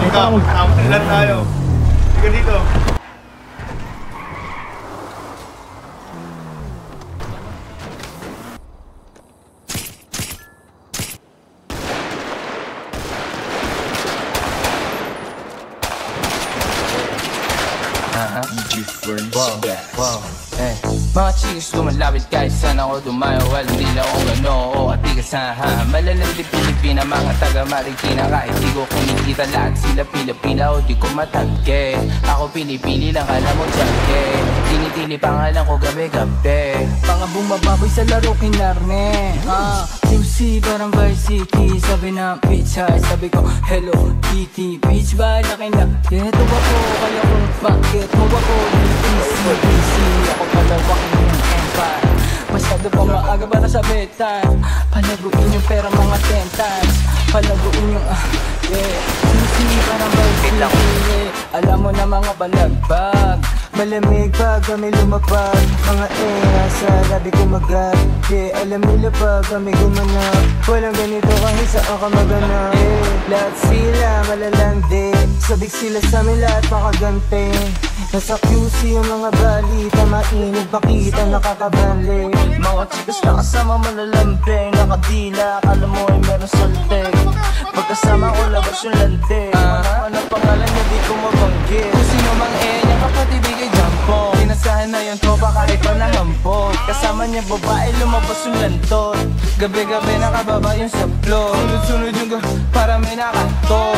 Magkakapit lang tayo. Sige dito. Wow, mga chicks lumalapit kahit saan ako dumayo. Walang nila kung ano o atigasahan. Malalandi Pilipina, mga taga Marikina. Kahit di ko kinikita lahat sila pila-pila o di ko matangke. Ako pili-pili lang, alam mo tiyangke. Tinitili pangalan ko gabi-gabi. Pangabong mababoy sa laro kinarne. QC parang Vice City. Sabi na bitch hi, sabi ko hello Kitty. Bitch ba laki na dito ako, kaya kung bakit mo ako busy. Ako pala walking yung empire. Masyado pa maaga para sa bedtime. Palaguin yung pera mga 10 times. Palaguin yung QC parang Vice City. Alam mo na mga balagbag. Malamig pag kami lumapag. Mga sa labi kumagat. Alam nila pag kami gumanap. Walang ganito kahit saan ka maganap. Lahat sila malalandi. Sabik sila sa amin lahat makagante. Nasa QC yung mga balita. Mainig pakita nakakabali. Mga chikas na kasama malalambing. Nakadila alam mo ay meron saltek. Pagkasama ko labas yung lante. Anong pangalan niya di ko mabanggit. Kung sino mang niya kapatid di kay Jampo. Sinasahan na yung tropa kahit pa nahampot. Kasama niya babae lumabas yung lantot. Gabi-gabi nakababa yung sa floor. Sunod-sunod yung para may nakanto.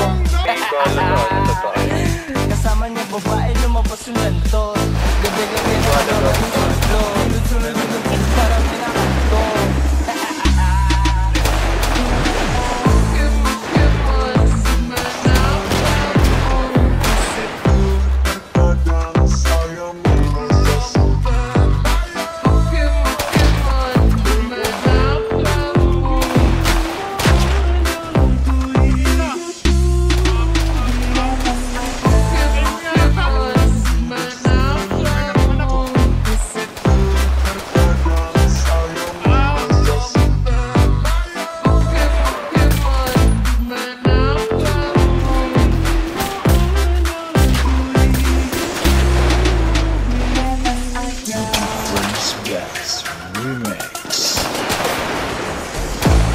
Kasama niya babae lumabas yung lantot. Gabi-gabi nakababa yung sa floor. Sunod-sunod yung para may nakanto.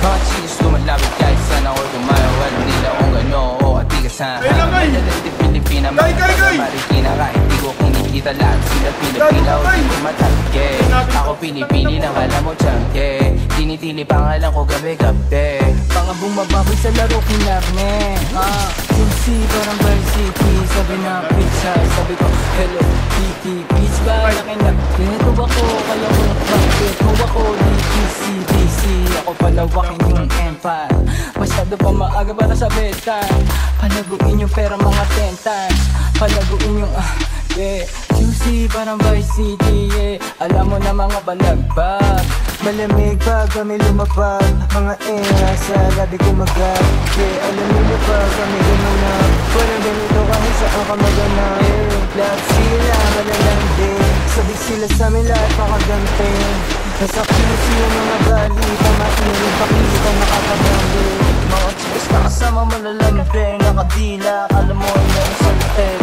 Mga chicks lumalapit kahit saan ako dumayo. Walang nila kung ano o atigasahan. Malalandi Pilipina, mga taga Marikina. Kahit di ko kinikita lahat sila pila-pila o di ko matangke. Ako pili-pili lang, alam mo tiyangke. Tinitili pangalan ko gabi-gabi. Pangabong mababoy sa laro kinarne. QC parang Vice City. Sabi na bitch hi, sabi ko hello Kitty. Bitch ba laki na dito ako, kaya kung bakit mo ako DC. Ako pala walking yung empire. Masyado pa maaga para sa bedtime. Palaguin yung pera mga 10 times. Palaguin yung QC parang Vice City. Alam mo na mga balagbag. Malamig pag kami lumapag. Mga sa labi kumagat. Alam nila pag kami gumanap. Walang ganito kahit saan ka maganap. Lahat sila malalandi. Sabik sila sa amin lahat makagante. Nasa QC yung mga balita. Mainig pakita nakakabali. Mga chikas na kasama malalambing. Nakadila alam mo ay meron saltek.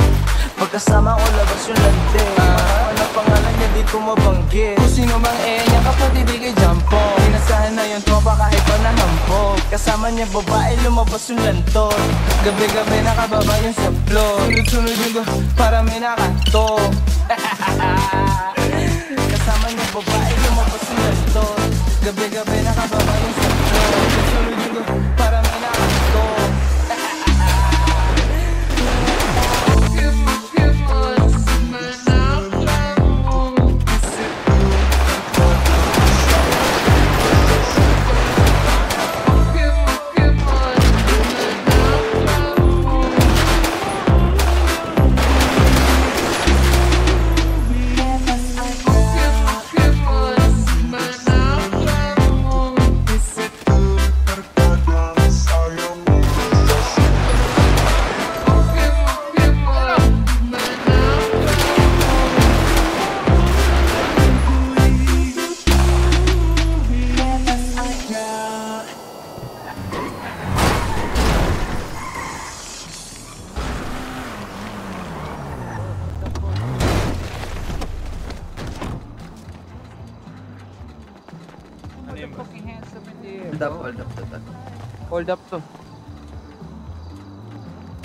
Pagkasama ko labas yung lante. Anong pangalan niya di ko mabanggit. Kung sino mang niya kapatid di kay Jampo. Sinasahan na yung tropa kahit pa nahampok. Kasama niya babae lumabas yung lantot. Gabi-gabi nakababa yung sa floor. Sunod-sunod yung para may nakanto. Kasama niya babae lumabas yung lantot. Gabi-gabi nakababa yung sa floor. Sunod-sunod yung para may nakanto. Ano yun ba? fucking hands up in the air, Hold up, bro. hold up, hold up. Hold up to.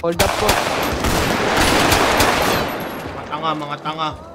Hold up to. Mga tanga, mga tanga.